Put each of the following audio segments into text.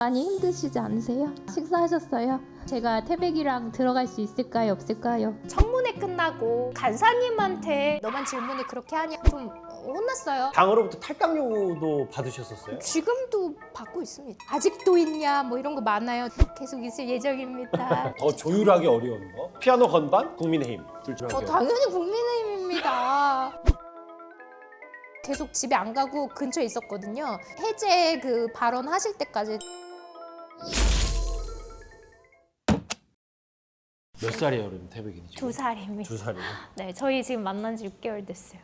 많이 힘드시지 않으세요? 식사하셨어요? 제가 태백이랑 들어갈 수 있을까요? 없을까요? 청문회 끝나고 간사님한테 너만 질문을 그렇게 하냐 좀 혼났어요. 당으로부터 탈당 요구도 받으셨었어요? 지금도 받고 있습니다. 아직도 있냐 뭐 이런 거 많아요. 계속 있을 예정입니다. 더 조율하기 어려운 거? 피아노 건반, 국민의힘 둘 중에 한 개. 당연히 국민의힘입니다. 계속 집에 안 가고 근처에 있었거든요. 해제 그 발언하실 때까지. 몇 살이에요, 그럼 태백이는 지금? 2살입니다. 2살이요? 네, 저희 지금 만난 지 6개월 됐어요.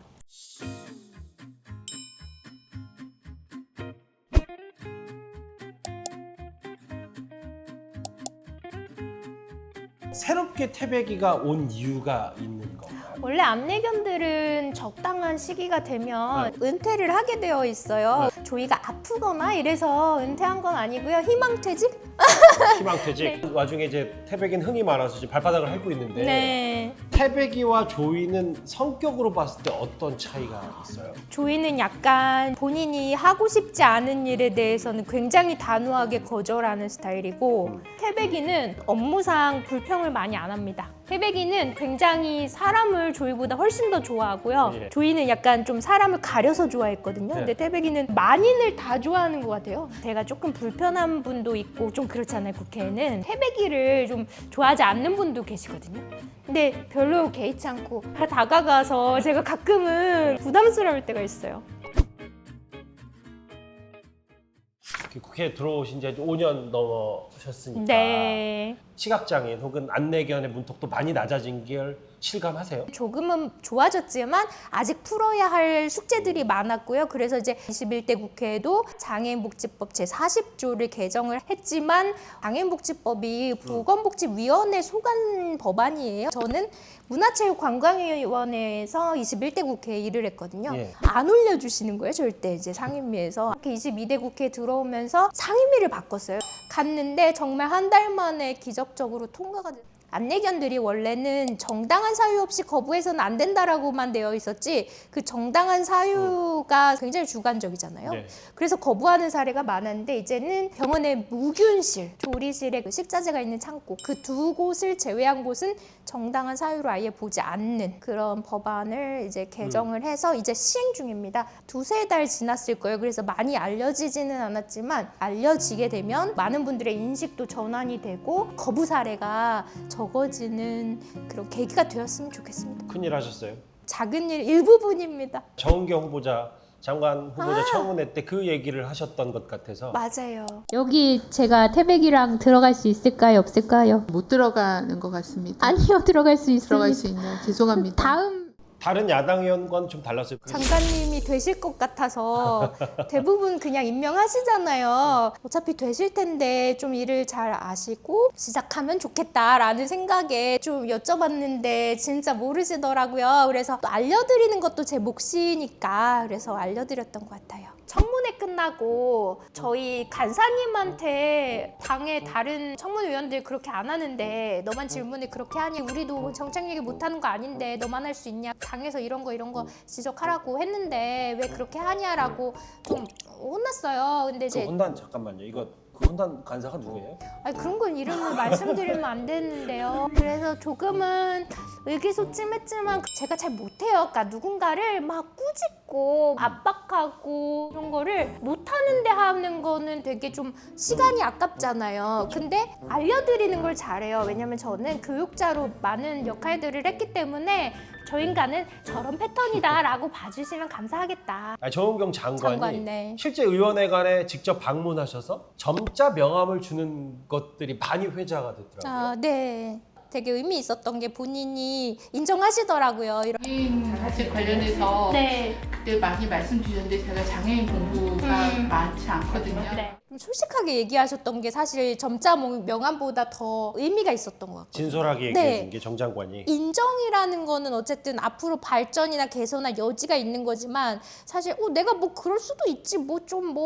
새롭게 태백이가 온 이유가 있는 건가요? 원래 암내견들은 적당한 시기가 되면 은퇴를 하게 되어 있어요. 조이가 아프거나 이래서 은퇴한 건 아니고요. 희망퇴직? 희망퇴직. 와중에 이제 태백이는 흥이 많아서 지금 발바닥을 핥고 있는데 네. 태백이와 조이는 성격으로 봤을 때 어떤 차이가 있어요? 조이는 약간 본인이 하고 싶지 않은 일에 대해서는 굉장히 단호하게 거절하는 스타일이고 태백이는 업무상 불평을 많이 안 합니다. 태백이는 굉장히 사람을 조이보다 훨씬 더 좋아하고요. 예. 조이는 약간 좀 사람을 가려서 좋아했거든요. 네. 근데 태백이는 만인을 다 좋아하는 것 같아요. 제가 조금 불편한 분도 있고 좀 그렇잖아요. 국회에는 태백이를 좀 좋아하지 않는 분도 계시거든요. 근데 별로 개의치 않고 다가가서 제가 가끔은 부담스러울 때가 있어요. 국회에 들어오신 지 5년 넘으셨으니까 네. 시각장애인 혹은 안내견의 문턱도 많이 낮아진 걸 실감하세요? 조금은 좋아졌지만 아직 풀어야 할 숙제들이 많았고요. 그래서 이제 21대 국회에도 장애인복지법 제40조를 개정을 했지만 장애인복지법이 보건복지위원회 소관 법안이에요. 저는 문화체육관광위원회에서 21대 국회에 일을 했거든요. 예. 안 올려주시는 거예요, 절대 이제 상임위에서. 이렇게 22대 국회에 들어오면서 상임위를 바꿨어요. 갔는데 정말 한 달 만에 기적적으로 통과가 됐어요. 안내견들이 원래는 정당한 사유 없이 거부해서는 안 된다라고만 되어 있었지 그 정당한 사유가 굉장히 주관적이잖아요. 네. 그래서 거부하는 사례가 많았는데 이제는 병원의 무균실, 조리실에 그 식자재가 있는 창고 그 두 곳을 제외한 곳은 정당한 사유로 아예 보지 않는 그런 법안을 이제 개정을 해서 이제 시행 중입니다. 2-3달 지났을 거예요. 그래서 많이 알려지지는 않았지만 알려지게 되면 많은 분들의 인식도 전환이 되고 거부 사례가 적어지는 그런 계기가 되었으면 좋겠습니다. 큰일 하셨어요. 작은 일 일부분입니다. 정은경 후보자, 장관 후보자 청문회 때 그 얘기를 하셨던 것 같아서 맞아요. 여기 제가 태백이랑 들어갈 수 있을까요? 없을까요? 못 들어가는 것 같습니다. 아니요, 들어갈 수 있습니다. 들어갈 수 있나요? 죄송합니다. 다음 다른 야당 의원과는 좀 달랐어요. 장관님이 되실 것 같아서 대부분 그냥 임명하시잖아요. 어차피 되실 텐데 좀 일을 잘 아시고 시작하면 좋겠다라는 생각에 좀 여쭤봤는데 진짜 모르시더라고요. 그래서 또 알려드리는 것도 제 몫이니까 그래서 알려드렸던 것 같아요. 청문회 끝나고 저희 간사님한테 당의 다른 청문위원들 그렇게 안 하는데 너만 질문을 그렇게 하니 우리도 정책 얘기 못하는 거 아닌데 너만 할 수 있냐 당에서 이런 거 지적하라고 했는데 왜 그렇게 하냐라고 좀 혼났어요. 근데 그 이제 혼단 잠깐만요. 이거 그 혼단 간사가 누구예요? 아니 그런 건 이름을 말씀드리면 안 되는데요. 그래서 조금은 의기소침했지만 제가 잘 못해요. 그러니까 누군가를 막 꾸짖고 압박하고 이런 거를 못하는데 하는 거는 되게 좀 시간이 아깝잖아요. 근데 알려드리는 걸 잘해요. 왜냐면 저는 교육자로 많은 역할들을 했기 때문에 저 인간은 저런 패턴이다라고 봐주시면 감사하겠다. 정은경 장관이 장관, 네. 실제 의원회관에 직접 방문하셔서 점자 명함을 주는 것들이 많이 회자가 됐더라고요. 아, 네. 되게 의미 있었던 게 본인이 인정하시더라고요. 이런. 장애인 사실 관련해서 네. 그때 많이 말씀 주셨는데 제가 장애인 공부가 많지 않거든요. 네. 좀 솔직하게 얘기하셨던 게 사실 점자 명함보다 더 의미가 있었던 것 같아요. 진솔하게 네. 얘기해 준 게 정 장관이. 인정이라는 거는 어쨌든 앞으로 발전이나 개선할 여지가 있는 거지만 사실 내가 뭐 그럴 수도 있지 뭐 좀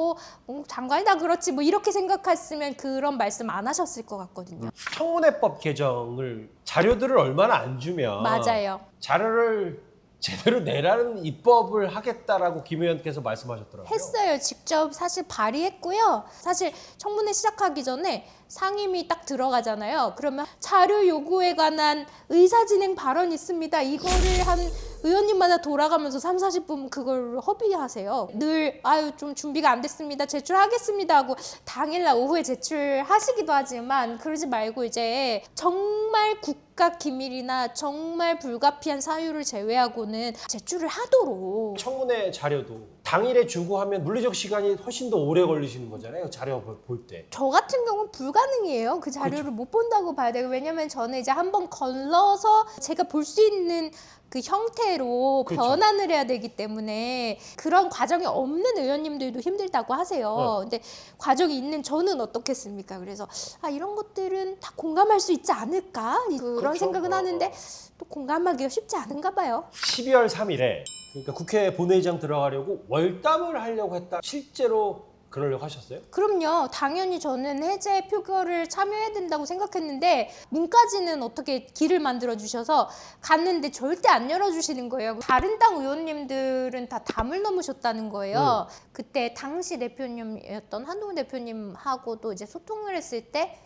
장관이다 그렇지 뭐 이렇게 생각했으면 그런 말씀 안 하셨을 것 같거든요. 청문회법 개정을 자료들을 얼마나 안 주면 맞아요. 자료를 제대로 내라는 입법을 하겠다라고 김 의원께서 말씀하셨더라고요. 했어요. 직접 사실 발의했고요. 사실 청문회 시작하기 전에 상임위 딱 들어가잖아요. 그러면 자료 요구에 관한 의사진행 발언 있습니다. 이거를 한 의원님마다 돌아가면서 3, 40분 그걸 허비하세요. 늘 아유 좀 준비가 안 됐습니다. 제출하겠습니다 하고 당일날 오후에 제출하시기도 하지만 그러지 말고 이제 정말 국가 기밀이나 정말 불가피한 사유를 제외하고는 제출을 하도록. 청문회 자료도 당일에 주고 하면 물리적 시간이 훨씬 더 오래 걸리시는 거잖아요. 자료 볼 때. 저 같은 경우는 불가능해요. 그 자료를 그렇죠. 못 본다고 봐야 돼요. 왜냐면 저는 이제 한번 걸러서 제가 볼 수 있는 그 형태로 그렇죠. 변환을 해야 되기 때문에 그런 과정이 없는 의원님들도 힘들다고 하세요. 근데 과정이 있는 저는 어떻겠습니까? 그래서 이런 것들은 다 공감할 수 있지 않을까? 그런 그렇죠. 생각은 하는데 또 공감하기가 쉽지 않은가 봐요. 12월 3일에 그러니까 국회 본회의장 들어가려고 월담을 하려고 했다. 실제로 그러려고 하셨어요? 그럼요. 당연히 저는 해제 표결을 참여해야 된다고 생각했는데 문까지는 어떻게 길을 만들어 주셔서 갔는데 절대 안 열어주시는 거예요. 다른 당 의원님들은 다 담을 넘으셨다는 거예요. 그때 당시 대표님이었던 한동훈 대표님하고도 이제 소통을 했을 때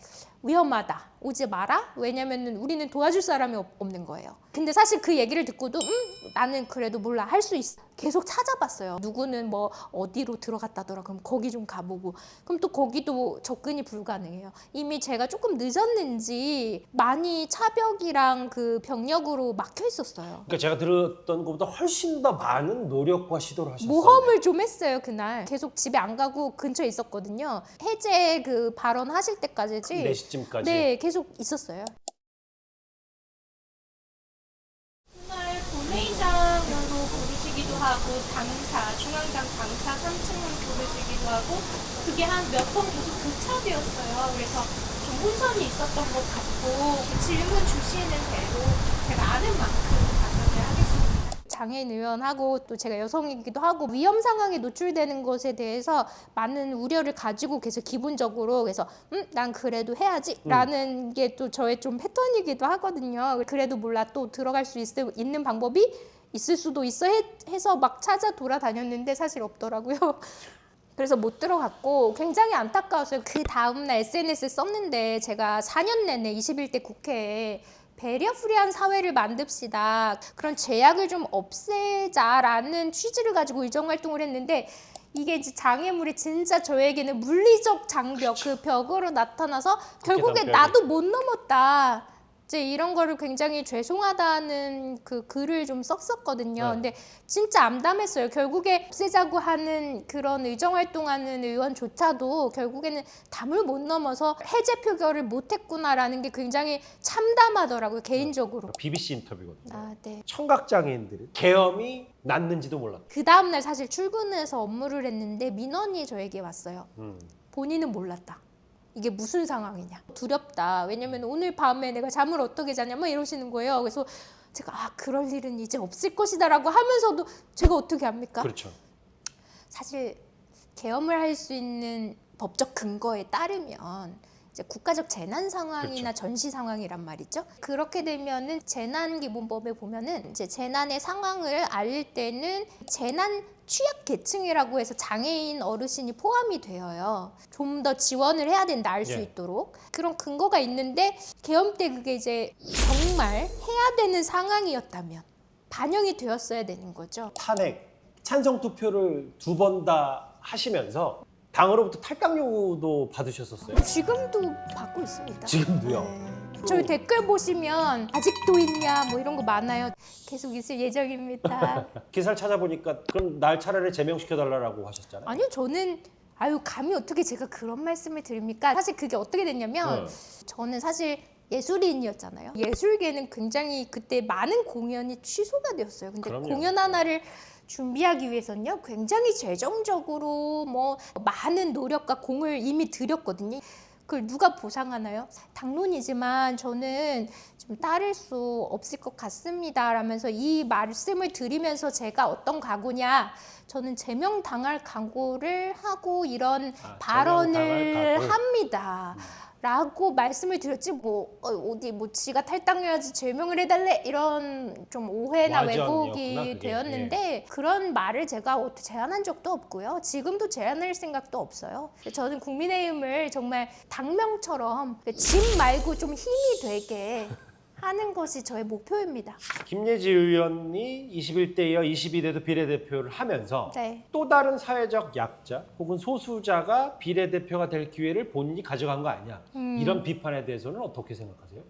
위험하다. 오지 마라. 왜냐면은 우리는 도와줄 사람이 없는 거예요. 근데 사실 그 얘기를 듣고도 나는 그래도 몰라. 할 수 있어. 계속 찾아봤어요. 누구는 뭐 어디로 들어갔다더라. 그럼 거기 좀 가보고. 그럼 또 거기도 접근이 불가능해요. 이미 제가 조금 늦었는지 많이 차벽이랑 그 병력으로 막혀 있었어요. 그러니까 제가 들었던 것보다 훨씬 더 많은 노력과 시도를 하셨어요. 모험을 좀 했어요. 그날 계속 집에 안 가고 근처에 있었거든요. 해제 그 발언하실 때까지 4시쯤까지. 네, 계속 있었어요. 그날 본회의장으로 부르시기도 하고 당사, 중앙당 당사 3층으로 부르시기도 하고 그게 한 몇 번 계속 교차되었어요. 그래서 좀 혼선이 있었던 것 같고 질문 주시는 대로 제가 아는 만큼 답변을 하겠습니다. 장애인 의원하고 또 제가 여성이기도 하고 위험 상황에 노출되는 것에 대해서 많은 우려를 가지고 계속 기본적으로 그래서 난 그래도 해야지 라는 게 또 저의 좀 패턴이기도 하거든요. 그래도 몰라 또 들어갈 수 있는 방법이 있을 수도 있어 해서 막 찾아 돌아다녔는데 사실 없더라고요. 그래서 못 들어갔고 굉장히 안타까웠어요. 그 다음날 SNS에 썼는데 제가 4년 내내 21대 국회에 배려프리한 사회를 만듭시다. 그런 제약을 좀 없애자라는 취지를 가지고 의정활동을 했는데 이게 이제 장애물이 진짜 저에게는 물리적 장벽, 그 벽으로 나타나서 결국에 벽이. 나도 못 넘었다. 이제 이런 거를 굉장히 죄송하다는 그 글을 좀 썼었거든요. 네. 근데 진짜 암담했어요. 결국에 없애자고 하는 그런 의정활동하는 의원조차도 결국에는 담을 못 넘어서 해제 표결을 못했구나라는 게 굉장히 참담하더라고요. 개인적으로. BBC 인터뷰거든요. 아, 네. 청각장애인들은 계엄이 났는지도 몰랐다. 그 다음날 사실 출근해서 업무를 했는데 민원이 저에게 왔어요. 본인은 몰랐다. 이게 무슨 상황이냐. 두렵다. 왜냐면 오늘 밤에 내가 잠을 어떻게 자냐 막 이러시는 거예요. 그래서 제가 그럴 일은 이제 없을 것이다 라고 하면서도 제가 어떻게 합니까? 그렇죠. 사실 계엄을 할 수 있는 법적 근거에 따르면 이제 국가적 재난 상황이나 그렇죠. 전시 상황이란 말이죠. 그렇게 되면은 재난기본법에 보면은 이제 재난의 상황을 알릴 때는 재난 취약 계층이라고 해서 장애인 어르신이 포함이 되어요. 좀 더 지원을 해야 된다 알 수 예. 있도록 그런 근거가 있는데 계엄 때 그게 이제 정말 해야 되는 상황이었다면 반영이 되었어야 되는 거죠. 탄핵, 찬성 투표를 2번 다 하시면서 당으로부터 탈당 요구도 받으셨었어요. 지금도 받고 있습니다. 지금도요? 네. 저희 댓글 보시면 아직도 있냐 뭐 이런 거 많아요. 계속 있을 예정입니다. 기사를 찾아보니까 그럼 날 차라리 제명시켜달라고 하셨잖아요. 아니요, 저는 감히 어떻게 제가 그런 말씀을 드립니까? 사실 그게 어떻게 됐냐면 저는 사실 예술인이었잖아요. 예술계는 굉장히 그때 많은 공연이 취소가 되었어요. 근데 그럼요. 공연 하나를 준비하기 위해서는요 굉장히 재정적으로 뭐 많은 노력과 공을 이미 들였거든요. 그걸 누가 보상하나요? 당론이지만 저는 좀 따를 수 없을 것 같습니다 라면서 이 말씀을 드리면서 제가 어떤 각오냐, 저는 제명당할 각오를 하고 이런 발언을 제명당할 각오. 합니다 라고 말씀을 드렸지 어디 지가 탈당해야지 제명을 해달래 이런 좀 오해나 와전이었구나, 왜곡이 그게. 되었는데 그런 말을 제가 어떻게 제안한 적도 없고요. 지금도 제안할 생각도 없어요. 저는 국민의힘을 정말 당명처럼 집 말고 좀 힘이 되게 하는 것이 저의 목표입니다. 김예지 의원이 21대 이어 22대도 비례대표를 하면서 네. 또 다른 사회적 약자 혹은 소수자가 비례대표가 될 기회를 본인이 가져간 거 아니냐. 이런 비판에 대해서는 어떻게 생각하세요?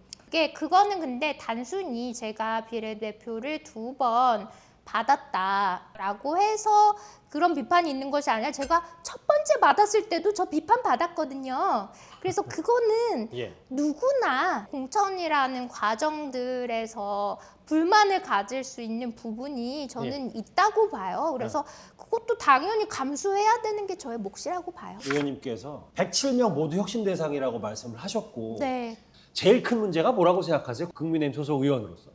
그거는 근데 단순히 제가 비례대표를 2번 받았다라고 해서 그런 비판이 있는 것이 아니라 제가 첫 번째 받았을 때도 저 비판 받았거든요. 그래서 그거는 예. 누구나 공천이라는 과정들에서 불만을 가질 수 있는 부분이 저는 있다고 봐요. 그래서 그것도 당연히 감수해야 되는 게 저의 몫이라고 봐요. 의원님께서 107명 모두 혁신 대상이라고 말씀을 하셨고 네. 제일 큰 문제가 뭐라고 생각하세요? 국민의힘 소속 의원으로서.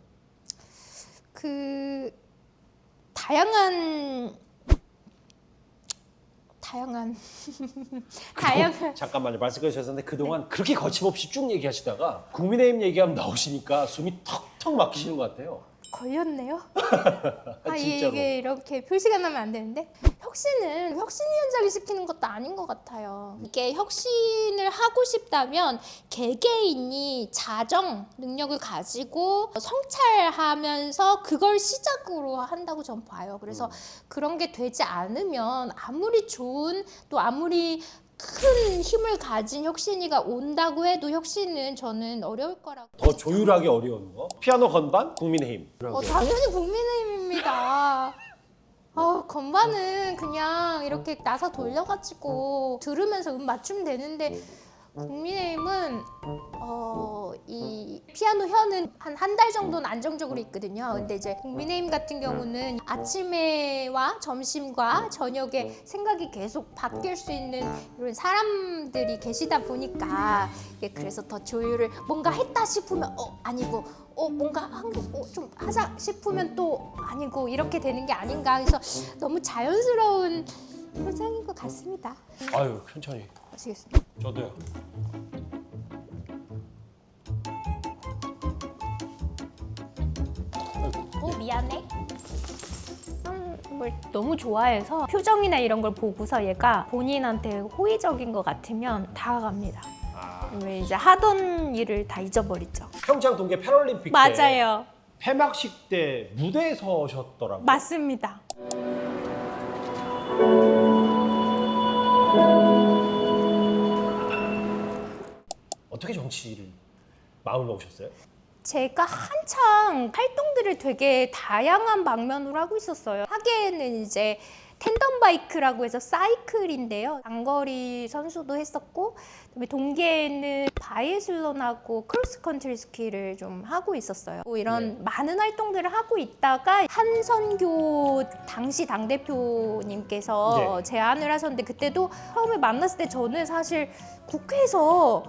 다양한 잠깐만요. 말씀해 주셨는데 그동안 그렇게 거침없이 쭉 얘기하시다가 국민의힘 얘기하면 나오시니까 숨이 턱턱 막히시는 것 같아요. 걸렸네요. 진짜로. 이게 이렇게 표시가 나면 안 되는데 혁신은 혁신위원장이 시키는 것도 아닌 것 같아요. 이게 혁신을 하고 싶다면 개개인이 자정 능력을 가지고 성찰하면서 그걸 시작으로 한다고 전 봐요. 그래서 그런 게 되지 않으면 아무리 좋은 또 아무리 큰 힘을 가진 혁신이가 온다고 해도 혁신은 저는 어려울 거라고. 더 조율하기 어려운 거. 피아노 건반 국민의힘. 당연히 국민의힘입니다. 건반은 그냥 이렇게 나사 돌려가지고 들으면서 맞추면 되는데 국민의힘은 이 피아노 현은 한 달 정도는 안정적으로 있거든요. 근데 이제 국민의힘 같은 경우는 아침에와 점심과 저녁에 생각이 계속 바뀔 수 있는 이런 사람들이 계시다 보니까 그래서 더 조율을 뭔가 했다 싶으면 아니고 뭔가 좀 하자 싶으면 또 아니고 이렇게 되는 게 아닌가. 그래서 너무 자연스러운 현상인 것 같습니다. 아유, 천천히. 아시겠습니다. 저도요. 미안해. 뭘 너무 좋아해서 표정이나 이런 걸 보고서 얘가 본인한테 호의적인 것 같으면 다가갑니다. 왜 이제 하던 일을 다 잊어버리죠. 평창 동계 패럴림픽 때 맞아요. 폐막식 때 무대에 서셨더라고요. 맞습니다. 어떻게 정치를 마음을 먹으셨어요? 제가 한창 활동들을 되게 다양한 방면으로 하고 있었어요. 하계에는 이제 텐덤 바이크라고 해서 사이클인데요. 장거리 선수도 했었고, 그다음에 동계에는 바이애슬론하고 크로스컨트리 스키를 좀 하고 있었어요. 이런 많은 활동들을 하고 있다가 한선교 당시 당대표님께서 제안을 하셨는데 그때도 처음에 만났을 때 저는 사실 국회에서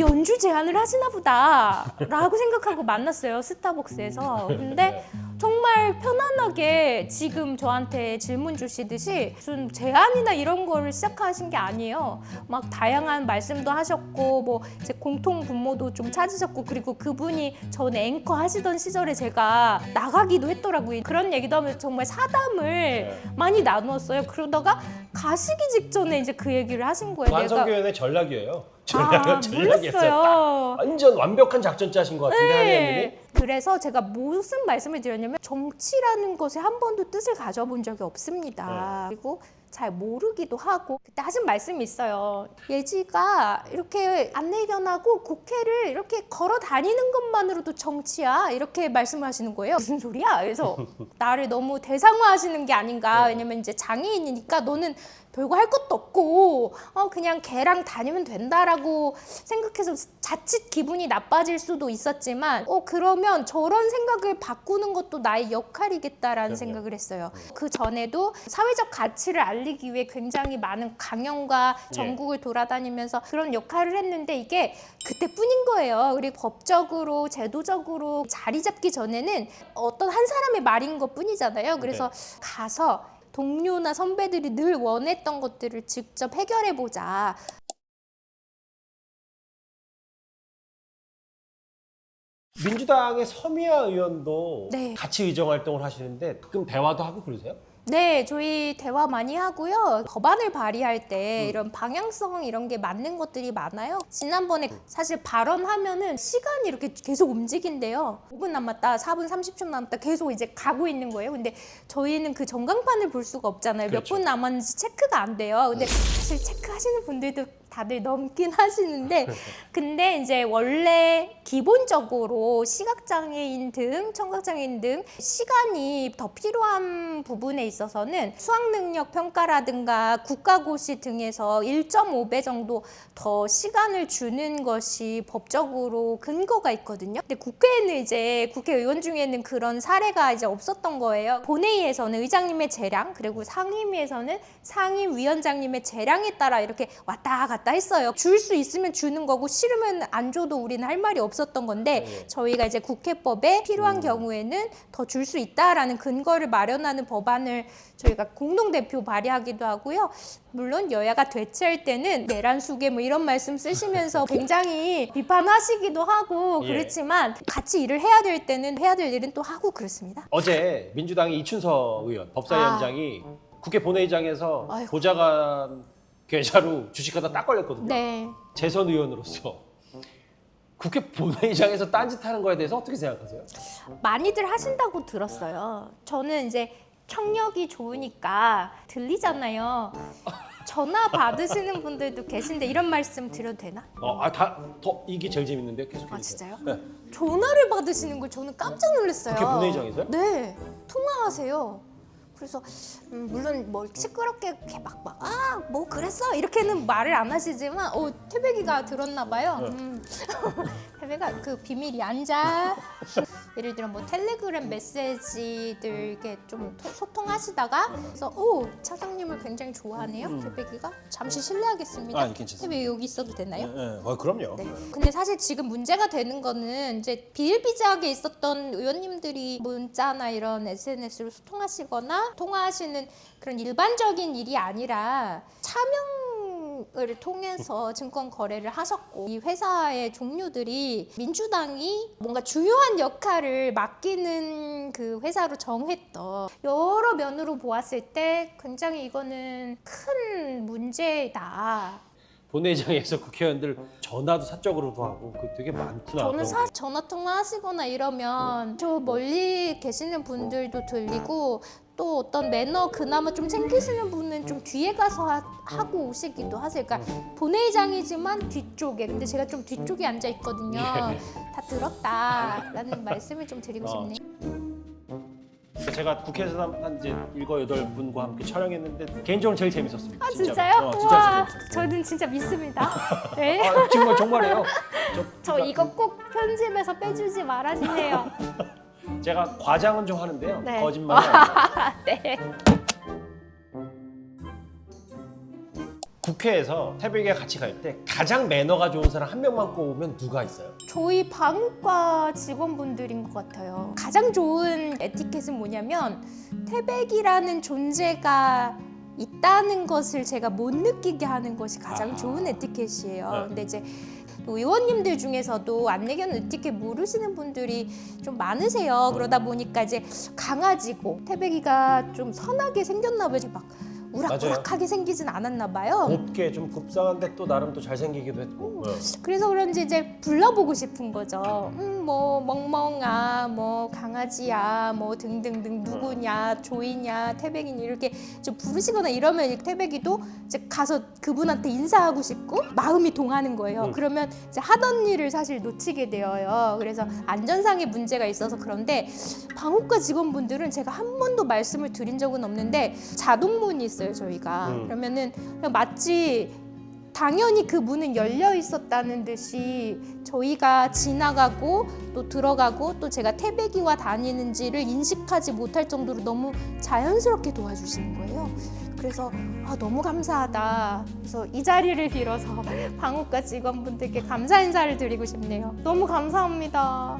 연주 제안을 하시나 보다 라고 생각하고 만났어요. 스타벅스에서. 근데 정말 편안하게 지금 저한테 질문 주시듯이 무슨 제안이나 이런 거를 시작하신 게 아니에요. 막 다양한 말씀도 하셨고 뭐 이제 공통 분모도 좀 찾으셨고 그리고 그분이 전에 앵커 하시던 시절에 제가 나가기도 했더라고요. 그런 얘기도 하면서 정말 사담을 많이 나누었어요. 그러다가 가시기 직전에 이제 그 얘기를 하신 거예요. 완성교연의 전략이에요. 전략이었어요. 몰랐어요. 완전 완벽한 작전 짜신 것 같은데 한 의원님이. 그래서 제가 무슨 말씀을 드렸냐면 정치라는 것에 한 번도 뜻을 가져본 적이 없습니다. 그리고 잘 모르기도 하고 그때 하신 말씀이 있어요. 예지가 이렇게 안내견하고 국회를 이렇게 걸어 다니는 것만으로도 정치야 이렇게 말씀하시는 거예요. 무슨 소리야? 그래서 나를 너무 대상화하시는 게 아닌가. 왜냐면 이제 장애인이니까 너는 별거 할 것도 없고 그냥 걔랑 다니면 된다라고 생각해서 자칫 기분이 나빠질 수도 있었지만 그러면 저런 생각을 바꾸는 것도 나의 역할이겠다라는 생각을 했어요. 그 전에도 사회적 가치를 알리기 위해 굉장히 많은 강연과 전국을 돌아다니면서 그런 역할을 했는데 이게 그때뿐인 거예요. 그리고 법적으로 제도적으로 자리 잡기 전에는 어떤 한 사람의 말인 것뿐이잖아요. 그래서 가서 동료나 선배들이 늘 원했던 것들을 직접 해결해보자. 민주당의 서미아 의원도 네. 같이 의정 활동을 하시는데 가끔 대화도 하고 그러세요? 네, 저희 대화 많이 하고요. 법안을 발의할 때 이런 방향성 이런 게 맞는 것들이 많아요. 지난번에 사실 발언하면은 시간이 이렇게 계속 움직인대요. 5분 남았다, 4분 30초 남았다 계속 이제 가고 있는 거예요. 근데 저희는 그 전광판을 볼 수가 없잖아요. 그렇죠. 몇 분 남았는지 체크가 안 돼요. 근데 사실 체크하시는 분들도 다들 넘긴 하시는데 근데 이제 원래 기본적으로 시각장애인 등 청각장애인 등 시간이 더 필요한 부분에 있어서는 수학능력 평가라든가 국가고시 등에서 1.5배 정도 더 시간을 주는 것이 법적으로 근거가 있거든요. 근데 국회에는 이제 국회의원 중에는 그런 사례가 이제 없었던 거예요. 본회의에서는 의장님의 재량 그리고 상임위에서는 상임위원장님의 재량에 따라 이렇게 왔다 갔다 했어요. 줄 수 있으면 주는 거고 싫으면 안 줘도 우리는 할 말이 없었던 건데 저희가 이제 국회법에 필요한 경우에는 더 줄 수 있다라는 근거를 마련하는 법안을 저희가 공동대표 발의하기도 하고요. 물론 여야가 대치할 때는 내란 수계 뭐 이런 말씀 쓰시면서 굉장히 비판하시기도 하고 예. 그렇지만 같이 일을 해야 될 때는 해야 될 일은 또 하고 그렇습니다. 어제 민주당의 이춘석 의원 법사위원장이 국회 본회의장에서 아이고. 보좌관 계좌로 주식하다 딱 걸렸거든요. 네. 재선 의원으로서 국회 본회의장에서 딴짓하는 거에 대해서 어떻게 생각하세요? 많이들 하신다고 들었어요. 저는 이제 청력이 좋으니까 들리잖아요. 전화 받으시는 분들도 계신데 이런 말씀 드려도 되나? 더 이게 제일 재밌는데 계속 아 해주세요. 진짜요? 네. 전화를 받으시는 걸 저는 깜짝 놀랐어요. 국회 본회의장에서요? 네, 통화하세요. 그래서 물론 뭐 시끄럽게 이렇게 뭐 그랬어 이렇게는 말을 안 하시지만 태백이가 들었나 봐요. 태백아 그 비밀이 앉아. 예를 들어 뭐 텔레그램 메시지들 이렇게 좀 소통하시다가 그래서 차장님을 굉장히 좋아하네요. 태백이가 잠시 실례하겠습니다. 괜찮습니다. 태백이 여기 있어도 되나요? 그럼요. 네. 근데 사실 지금 문제가 되는 거는 이제 비일비재하게 있었던 의원님들이 문자나 이런 SNS로 소통하시거나 통화하시는 그런 일반적인 일이 아니라 차명을 통해서 증권 거래를 하셨고 이 회사의 종류들이 민주당이 뭔가 중요한 역할을 맡기는 그 회사로 정했던 여러 면으로 보았을 때 굉장히 이거는 큰 문제다. 본회의장에서 국회의원들 전화도 사적으로도 하고 그 되게 많구나. 저는 전화 통화하시거나 이러면 저 멀리 계시는 분들도 들리고 또 어떤 매너 그나마 좀 챙기시는 분은 좀 뒤에 가서 하고 오시기도 하세요. 그러니까 본회의장이지만 뒤쪽에 근데 제가 좀 뒤쪽에 앉아 있거든요. 다 들었다라는 말씀을 좀 드리고 싶네요. 제가 국회에서 한 이제 7, 8분과 함께 촬영했는데 개인적으로 제일 재밌었습니다. 아 진짜로. 진짜요? 진짜 우와, 재밌었어요. 저는 진짜 믿습니다. 네. 정말이에요. 저 이거 꼭 편집해서 빼주지 말아주세요. 제가 과장은 좀 하는데요. 네. 거짓말은 아니에요. 네. 국회에서 태백이가 같이 갈 때 가장 매너가 좋은 사람 한 명만 꼽으면 누가 있어요? 저희 방과 직원분들인 것 같아요. 가장 좋은 에티켓은 뭐냐면 태백이라는 존재가 있다는 것을 제가 못 느끼게 하는 것이 가장 좋은 에티켓이에요. 네. 근데 이제 또 의원님들 중에서도 안내견 에티켓 모르시는 분들이 좀 많으세요. 그러다 보니까 이제 강아지고 태백이가 좀 선하게 생겼나 봐요. 막 우락우락하게 생기진 않았나 봐요. 곱게 좀 굽상한데 또 나름 또 잘생기기도 했고. 그래서 그런지 이제 불러보고 싶은 거죠. 뭐 멍멍아, 뭐 강아지야, 뭐 등등등 누구냐, 조이냐, 태백이냐 이렇게 좀 부르시거나 이러면 태백이도 이제 가서 그분한테 인사하고 싶고 마음이 동하는 거예요. 그러면 이제 하던 일을 사실 놓치게 되어요. 그래서 안전상의 문제가 있어서 그런데 방호과 직원분들은 제가 한 번도 말씀을 드린 적은 없는데 자동문이 있어요. 저희가 그러면은 그냥 마치 당연히 그 문은 열려 있었다는 듯이 저희가 지나가고 또 들어가고 또 제가 태백이와 다니는지를 인식하지 못할 정도로 너무 자연스럽게 도와주시는 거예요. 그래서 너무 감사하다. 그래서 이 자리를 빌어서 방호과 직원분들께 감사 인사를 드리고 싶네요. 너무 감사합니다.